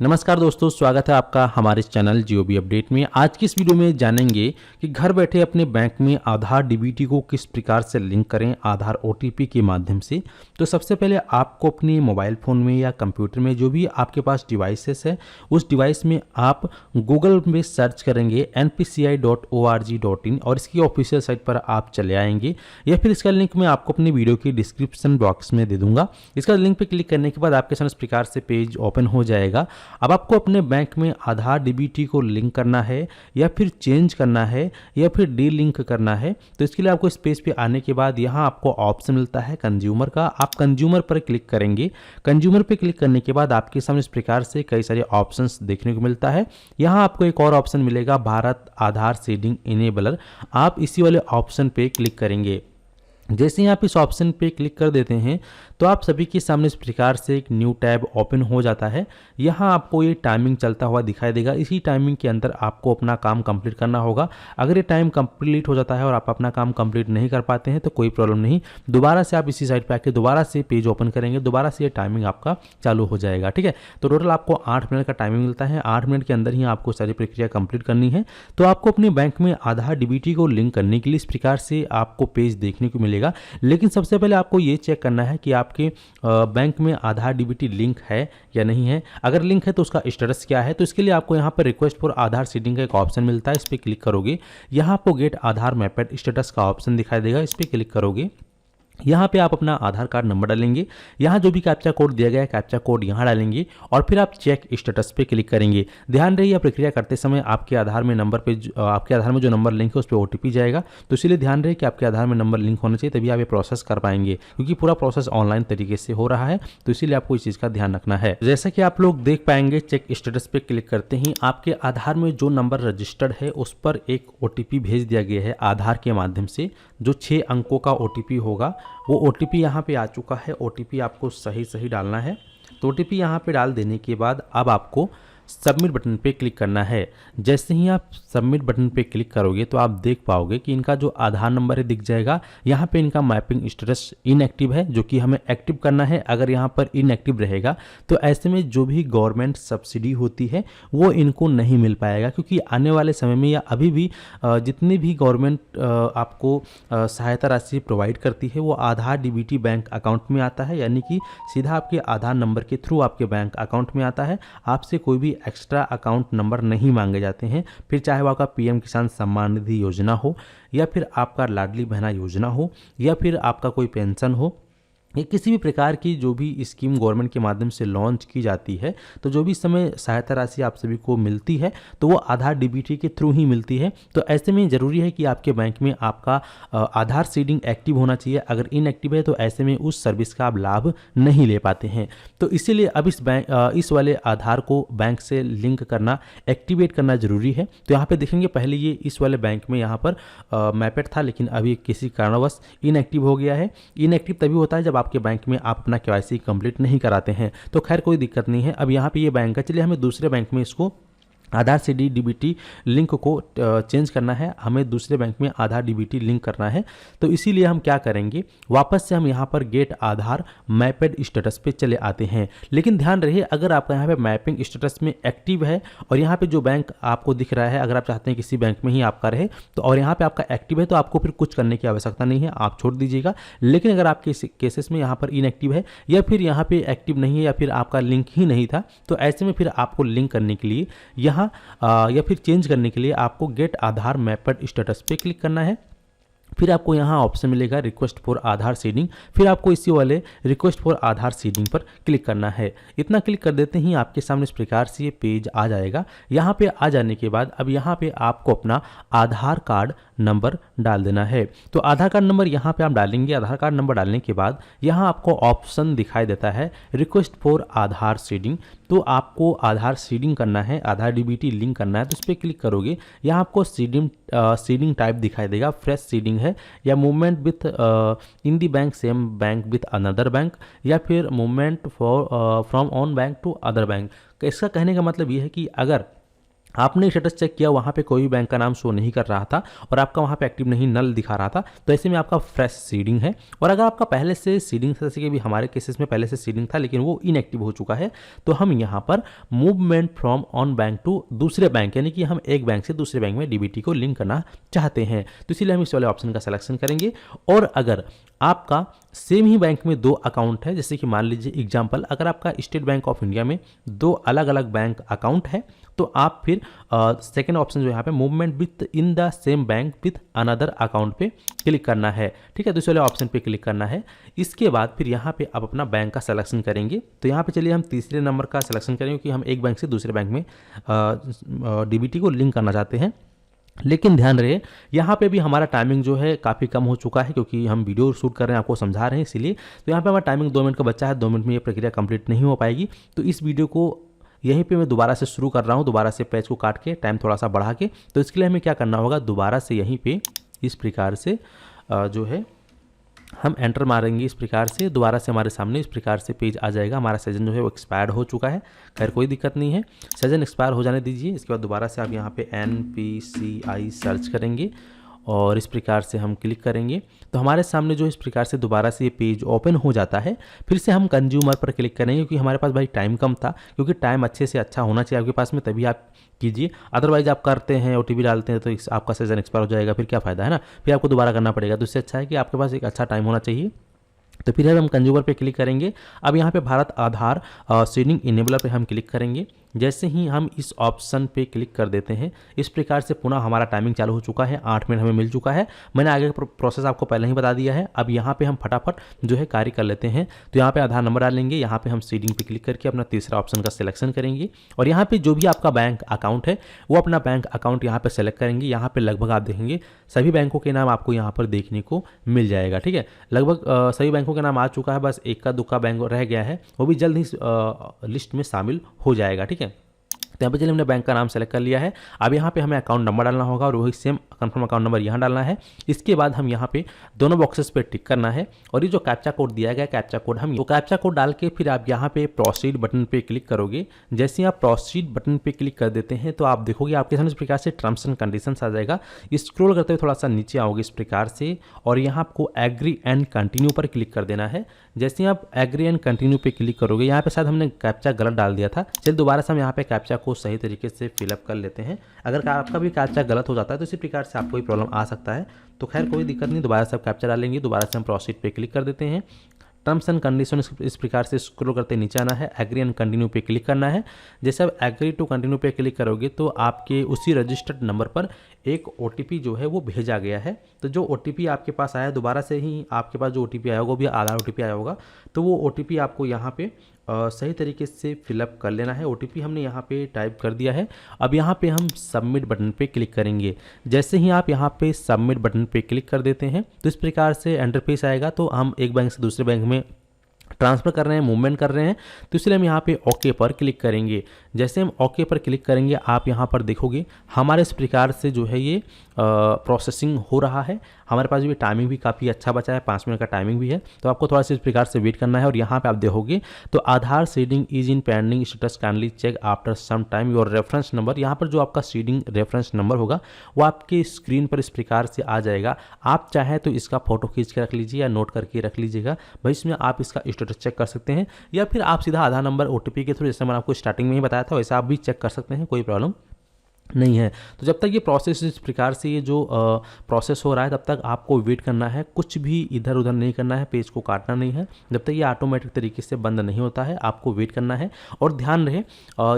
नमस्कार दोस्तों, स्वागत है आपका हमारे इस चैनल जीओबी अपडेट में। आज की इस वीडियो में जानेंगे कि घर बैठे अपने बैंक में आधार डीबीटी को किस प्रकार से लिंक करें आधार ओटीपी के माध्यम से। तो सबसे पहले आपको अपने मोबाइल फ़ोन में या कंप्यूटर में जो भी आपके पास डिवाइसेस है उस डिवाइस में आप गूगल में सर्च करेंगे npci.org.in और इसकी ऑफिशियल साइट पर आप चले आएंगे, या फिर इसका लिंक मैं आपको अपनी वीडियो की डिस्क्रिप्शन बॉक्स में दे दूंगा। इसका लिंक पर क्लिक करने के बाद आपके सामने इस प्रकार से पेज ओपन हो जाएगा। अब आपको अपने बैंक में आधार डीबीटी को लिंक करना है या फिर चेंज करना है या फिर डी लिंक करना है। तो इसके लिए आपको इस पेज पे आने के बाद यहाँ आपको ऑप्शन मिलता है कंज्यूमर का। आप कंज्यूमर पर क्लिक करेंगे। कंज्यूमर पे क्लिक करने के बाद आपके सामने इस प्रकार से कई सारे ऑप्शंस देखने को मिलता है। यहाँ आपको एक और ऑप्शन मिलेगा भारत आधार सीडिंग इनेबलर। आप इसी वाले ऑप्शन पे क्लिक करेंगे। जैसे ही आप इस ऑप्शन पे क्लिक कर देते हैं तो आप सभी के सामने इस प्रकार से एक न्यू टैब ओपन हो जाता है। यहाँ आपको ये टाइमिंग चलता हुआ दिखाई देगा। इसी टाइमिंग के अंदर आपको अपना काम कंप्लीट करना होगा। अगर ये टाइम कंप्लीट हो जाता है और आप अपना काम कंप्लीट नहीं कर पाते हैं तो कोई प्रॉब्लम नहीं, दोबारा से आप इसी साइट पे आके दोबारा से पेज ओपन करेंगे, दोबारा से ये टाइमिंग आपका चालू हो जाएगा। ठीक है, तो टोटल आपको 8 मिनट का टाइमिंग मिलता है। 8 मिनट के अंदर ही आपको सारी प्रक्रिया कंप्लीट करनी है। तो आपको अपने बैंक में आधार डीबीटी को लिंक करने के लिए इस प्रकार से आपको पेज देखने को मिलेगा। लेकिन सबसे पहले आपको ये चेक करना है कि आपके बैंक में आधार डीबीटी लिंक है या नहीं है। अगर लिंक है तो उसका स्टेटस क्या है। तो इसके लिए आपको यहाँ पर रिक्वेस्ट फॉर आधार सीडिंग का एक ऑप्शन मिलता है, इस पर क्लिक करोगे। यहाँ आपको गेट आधार मैपेड स्टेटस का ऑप्शन दिखाई देगा, इस पर क्लिक करोगे। यहाँ पे आप अपना आधार कार्ड नंबर डालेंगे। यहाँ जो भी कैप्चा कोड दिया गया है कैप्चा कोड यहाँ डालेंगे और फिर आप चेक स्टेटस पे क्लिक करेंगे। ध्यान रहे यह प्रक्रिया करते समय आपके आधार में आपके आधार में जो नंबर लिंक है उस पर ओटीपी जाएगा। तो इसलिए ध्यान रहे कि आपके आधार में नंबर लिंक होना चाहिए, तभी आप ये प्रोसेस कर पाएंगे, क्योंकि पूरा प्रोसेस ऑनलाइन तरीके से हो रहा है। तो इसीलिए आपको इस चीज़ का ध्यान रखना है। जैसा कि आप लोग देख पाएंगे, चेक स्टेटस पे क्लिक करते ही आपके आधार में जो नंबर रजिस्टर्ड है उस पर एक ओटीपी भेज दिया गया है आधार के माध्यम से। जो 6 अंकों का ओटीपी होगा वो ओटीपी यहाँ पे आ चुका है। ओटीपी आपको सही डालना है। तो ओटीपी यहाँ पे डाल देने के बाद अब आपको सबमिट बटन पे क्लिक करना है। जैसे ही आप सबमिट बटन पे क्लिक करोगे तो आप देख पाओगे कि इनका जो आधार नंबर है दिख जाएगा। यहाँ पे इनका मैपिंग स्टेटस इनएक्टिव है, जो कि हमें एक्टिव करना है। अगर यहाँ पर इनएक्टिव रहेगा तो ऐसे में जो भी गवर्नमेंट सब्सिडी होती है वो इनको नहीं मिल पाएगा, क्योंकि आने वाले समय में या अभी भी जितनी भी गवर्नमेंट आपको सहायता राशि प्रोवाइड करती है वो आधार डीबीटी बैंक अकाउंट में आता है, यानी कि सीधा आपके आधार नंबर के थ्रू आपके बैंक अकाउंट में आता है। आपसे कोई भी एक्स्ट्रा अकाउंट नंबर नहीं मांगे जाते हैं। फिर चाहे वो आपका पीएम किसान सम्मान निधि योजना हो या फिर आपका लाडली बहना योजना हो या फिर आपका कोई पेंशन हो, ये किसी भी प्रकार की जो भी स्कीम गवर्नमेंट के माध्यम से लॉन्च की जाती है, तो जो भी इस समय सहायता राशि आप सभी को मिलती है तो वो आधार डीबीटी के थ्रू ही मिलती है। तो ऐसे में ज़रूरी है कि आपके बैंक में आपका आधार सीडिंग एक्टिव होना चाहिए। अगर इनएक्टिव है तो ऐसे में उस सर्विस का आप लाभ नहीं ले पाते हैं। तो इसीलिए अब इस वाले आधार को बैंक से लिंक करना, एक्टिवेट करना ज़रूरी है। तो यहाँ पर देखेंगे पहले ये इस वाले बैंक में यहाँ पर मैपेड था, लेकिन अभी किसी कारणवश इनएक्टिव हो गया है। इनएक्टिव तभी होता है जब आपके बैंक में आप अपना केवाईसी कंप्लीट नहीं कराते हैं। तो खैर कोई दिक्कत नहीं है। अब यहाँ पे ये बैंक है, चलिए हमें दूसरे बैंक में इसको आधार से डीबीटी लिंक को चेंज करना है। हमें दूसरे बैंक में आधार डीबीटी लिंक करना है। तो इसीलिए हम क्या करेंगे, वापस से हम यहाँ पर गेट आधार मैपेड स्टेटस पे चले आते हैं। लेकिन ध्यान रहे अगर आपका यहाँ पे मैपिंग स्टेटस में एक्टिव है और यहाँ पे जो बैंक आपको दिख रहा है, अगर आप चाहते हैं किसी बैंक में ही आपका रहे तो और यहाँ पे आपका एक्टिव है तो आपको फिर कुछ करने की आवश्यकता नहीं है, आप छोड़ दीजिएगा। लेकिन अगर आपके केसेस में यहाँ पर इनएक्टिव है या फिर यहाँ पे एक्टिव नहीं है या फिर आपका लिंक ही नहीं था, तो ऐसे में फिर आपको लिंक करने के लिए यहाँ या फिर चेंज करने के लिए आपको गेट आधार मैपेड स्टेटस पे क्लिक करना है। फिर आपको यहाँ ऑप्शन मिलेगा रिक्वेस्ट फॉर आधार सीडिंग। फिर आपको इसी वाले रिक्वेस्ट फॉर आधार सीडिंग पर क्लिक करना है। इतना क्लिक कर देते ही आपके सामने इस प्रकार से ये पेज आ जाएगा। यहाँ पे आ जाने के बाद अब यहाँ पे आपको अपना आधार कार्ड नंबर डाल देना है। तो आधार कार्ड नंबर यहाँ पे आप डालेंगे। आधार कार्ड नंबर डालने के बाद यहाँ आपको ऑप्शन दिखाई देता है रिक्वेस्ट फॉर आधार सीडिंग। तो आपको आधार सीडिंग करना है, आधार डीबीटी लिंक करना है। तो इस पर क्लिक करोगे, यहाँ आपको सीडिंग टाइप दिखाई देगा, फ्रेश सीडिंग है या movement within the bank same bank with another bank या फिर movement from one bank to other bank. इसका कहने का मतलब ये है कि अगर आपने स्टेटस चेक किया, वहाँ पे कोई भी बैंक का नाम शो नहीं कर रहा था और आपका वहाँ पे एक्टिव नहीं नल दिखा रहा था, तो ऐसे में आपका फ्रेश सीडिंग है। और अगर आपका पहले से सीडिंग, जैसे कि भी हमारे केसेस में पहले से सीडिंग था लेकिन वो इनएक्टिव हो चुका है, तो हम यहाँ पर movement from one bank to दूसरे बैंक, यानी कि हम एक बैंक से दूसरे बैंक में डीबीटी को लिंक करना चाहते हैं, तो इसीलिए हम इस वाले ऑप्शन का सिलेक्शन करेंगे। और अगर आपका सेम ही बैंक में दो अकाउंट है, जैसे कि मान लीजिए एग्जांपल, अगर आपका स्टेट बैंक ऑफ इंडिया में दो अलग अलग बैंक अकाउंट है, तो आप फिर सेकेंड ऑप्शन जो यहाँ पे movement with in the same bank with another account पे क्लिक करना है, ठीक है। तो इस वाले ऑप्शन पे क्लिक करना है। इसके बाद फिर यहाँ पे आप अपना बैंक का सिलेक्शन करेंगे। तो यहाँ पे चलिए हम तीसरे नंबर का सिलेक्शन करेंगे, क्योंकि हम एक बैंक से दूसरे बैंक में डीबीटी को लिंक करना चाहते हैं। लेकिन ध्यान रहे, यहाँ पे भी हमारा टाइमिंग जो है काफ़ी कम हो चुका है, क्योंकि हम वीडियो शूट कर रहे हैं, आपको समझा रहे हैं इसीलिए। तो यहाँ पे हमारा टाइमिंग 2 मिनट का बच्चा है, 2 मिनट में ये प्रक्रिया कंप्लीट नहीं हो पाएगी। तो इस वीडियो को यहीं पे मैं दोबारा से शुरू कर रहा हूँ, दोबारा से पेज को काट के टाइम थोड़ा सा बढ़ा के। तो इसके लिए हमें क्या करना होगा, दोबारा से यहीं पे इस प्रकार से जो है हम एंटर मारेंगे। इस प्रकार से दोबारा से हमारे सामने इस प्रकार से पेज आ जाएगा। हमारा सेशन जो है वो एक्सपायर्ड हो चुका है, खैर कोई दिक्कत नहीं है, सेशन एक्सपायर हो जाने दीजिए। इसके बाद दोबारा से आप यहाँ पे NPCI सर्च करेंगे और इस प्रकार से हम क्लिक करेंगे, तो हमारे सामने जो इस प्रकार से दोबारा से ये पेज ओपन हो जाता है। फिर से हम कंज्यूमर पर क्लिक करेंगे, क्योंकि हमारे पास भाई टाइम कम था, क्योंकि टाइम अच्छे से अच्छा होना चाहिए आपके पास में, तभी आप कीजिए। अदरवाइज आप करते हैं OTP डालते हैं तो आपका सेशन एक्सपायर हो जाएगा, फिर क्या फ़ायदा है ना, फिर आपको दोबारा करना पड़ेगा। तो इससे अच्छा है कि आपके पास एक अच्छा टाइम होना चाहिए। तो फिर हम कंज्यूमर पे क्लिक करेंगे। अब यहाँ पे भारत आधार सीडिंग इनेबलर पे हम क्लिक करेंगे। जैसे ही हम इस ऑप्शन पे क्लिक कर देते हैं, इस प्रकार से पुनः हमारा टाइमिंग चालू हो चुका है, 8 मिनट हमें मिल चुका है। मैंने आगे का प्रोसेस आपको पहले ही बता दिया है। अब यहाँ पे हम फटाफट जो है कार्य कर लेते हैं। तो यहाँ पे आधार नंबर डालेंगे, यहाँ पे हम सीडिंग पे क्लिक करके अपना तीसरा ऑप्शन का सिलेक्शन करेंगे और यहाँ पे जो भी आपका बैंक अकाउंट है वो अपना बैंक अकाउंट यहाँ पे सेलेक्ट करेंगे। यहाँ पे लगभग आप देखेंगे सभी बैंकों के नाम आपको यहाँ पर देखने को मिल जाएगा, ठीक है। लगभग सभी बैंकों के नाम आ चुका है, बस एक का दुक्का बैंक रह गया है, वो भी जल्द ही लिस्ट में शामिल हो जाएगा, ठीक है। तो यहाँ पे चलिए हमने बैंक का नाम सेलेक्ट कर लिया है। अब यहाँ पे हमें अकाउंट नंबर डालना होगा और वही सेम कंफर्म अकाउंट नंबर यहाँ डालना है। इसके बाद हम यहाँ पे दोनों बॉक्सेस पे टिक करना है और ये जो कैप्चा कोड दिया गया कैप्चा कोड हम तो कैप्चा कोड डाल के फिर आप यहाँ पे प्रोसीड बटन पे क्लिक करोगे। जैसे ही आप प्रोसीड बटन पे क्लिक कर देते हैं तो आप देखोगे आपके सामने इस प्रकार से टर्म्स एंड कंडीशंस आ जाएगा। स्क्रॉल करते हुए थोड़ा सा नीचे आओगे इस प्रकार से और यहाँ आपको एग्री एंड कंटिन्यू पर क्लिक कर देना है। जैसे ही आप एग्री एंड कंटिन्यू पे क्लिक करोगे, यहाँ पे शायद हमने कैप्चा गलत डाल दिया था, चलिए दोबारा से हम यहाँ पे कैप्चा को सही तरीके से फिलअप कर लेते हैं। अगर आपका भी कैप्चा गलत हो जाता है तो इसी प्रकार से आपको भी प्रॉब्लम आ सकता है, तो खैर कोई दिक्कत नहीं, दोबारा से आप कैप्चा डालेंगे। दोबारा से हम प्रोसीड पे क्लिक कर देते हैं। टर्म्स एंड कंडीशन इस प्रकार से स्क्रॉल करते नीचे आना है, एग्री एंड कंटिन्यू पे क्लिक करना है। जैसे आप एग्री टू कंटिन्यू पे क्लिक करोगे तो आपके उसी रजिस्टर्ड नंबर पर एक OTP जो है वो भेजा गया है। तो जो OTP आपके पास आया, दोबारा से ही आपके पास जो OTP आया होगा वो भी आधार OTP आया होगा, तो वो OTP आपको यहाँ पे सही तरीके से फिलअप कर लेना है। OTP हमने यहाँ पे टाइप कर दिया है। अब यहाँ पे हम सबमिट बटन पे क्लिक करेंगे। जैसे ही आप यहाँ पे सबमिट बटन पे क्लिक कर देते हैं तो इस प्रकार से इंटरफेस आएगा। तो हम एक बैंक से दूसरे बैंक में ट्रांसफ़र कर रहे हैं, मूवमेंट कर रहे हैं, तो इसलिए हम यहाँ पे ओके पर क्लिक करेंगे। जैसे हम ओके पर क्लिक करेंगे आप यहाँ पर देखोगे हमारे इस प्रकार से जो है ये प्रोसेसिंग हो रहा है। हमारे पास भी टाइमिंग भी काफ़ी अच्छा बचा है, 5 मिनट का टाइमिंग भी है, तो आपको थोड़ा सा इस प्रकार से वेट करना है। और यहाँ पे आप देखोगे तो Aadhaar seeding is in pending status kindly check after some time your reference number. यहाँ पर जो आपका सीडिंग रेफरेंस नंबर होगा वो आपके स्क्रीन पर इस प्रकार से आ जाएगा। आप चाहे तो इसका फोटो खींच के रख लीजिए या नोट करके रख लीजिएगा भाई, इसमें आप इसका स्टेटस चेक कर सकते हैं, या फिर आप सीधा आधार नंबर OTP के थ्रू, जैसे मैंने आपको स्टार्टिंग में ही बताया था वैसा आप भी चेक कर सकते हैं, कोई प्रॉब्लम नहीं है। तो जब तक ये प्रोसेस इस प्रकार से ये जो प्रोसेस हो रहा है तब तक आपको वेट करना है, कुछ भी इधर उधर नहीं करना है, पेज को काटना नहीं है। जब तक ये ऑटोमेटिक तरीके से बंद नहीं होता है आपको वेट करना है। और ध्यान रहे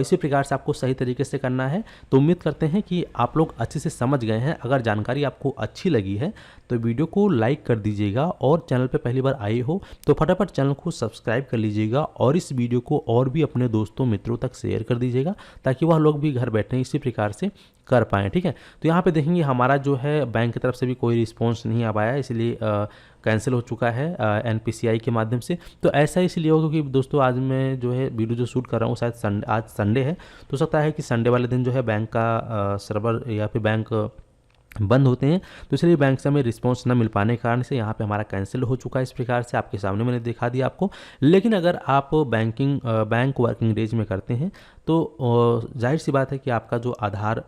इसी प्रकार से आपको सही तरीके से करना है। तो उम्मीद करते हैं कि आप लोग अच्छे से समझ गए हैं। अगर जानकारी आपको अच्छी लगी है तो वीडियो को लाइक कर दीजिएगा और चैनल पर पहली बार आए हो तो फटाफट चैनल को सब्सक्राइब कर लीजिएगा और इस वीडियो को और भी अपने दोस्तों मित्रों तक शेयर कर दीजिएगा ताकि वह लोग भी घर बैठे इसी प्रकार से कर पाएँ, ठीक है। तो यहाँ पे देखेंगे हमारा जो है बैंक की तरफ से भी कोई रिस्पॉन्स नहीं आ पाया, इसलिए कैंसिल हो चुका है NPCI के माध्यम से। तो ऐसा इसलिए हो क्योंकि दोस्तों आज मैं जो है वीडियो जो शूट कर रहा हूँ शायद आज संडे है, तो सकता है कि संडे वाले दिन जो है बैंक का सर्वर या फिर बैंक बंद होते हैं, तो इसलिए बैंक से हमें रिस्पांस न मिल पाने के कारण से यहाँ पे हमारा कैंसिल हो चुका है। इस प्रकार से आपके सामने मैंने दिखा दिया आपको। लेकिन अगर आप बैंक वर्किंग डेज में करते हैं तो जाहिर सी बात है कि आपका जो आधार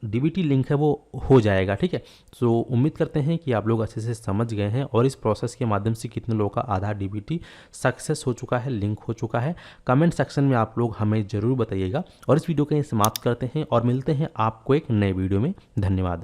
डीबीटी लिंक है वो हो जाएगा। ठीक है, सो उम्मीद करते हैं कि आप लोग अच्छे से समझ गए हैं और इस प्रोसेस के माध्यम से कितने लोगों का आधार डीबीटी सक्सेस हो चुका है, लिंक हो चुका है। कमेंट सेक्शन में आप लोग हमें ज़रूर बताइएगा और इस वीडियो को यहीं समाप्त करते हैं और मिलते हैं आपको एक नए वीडियो में। धन्यवाद।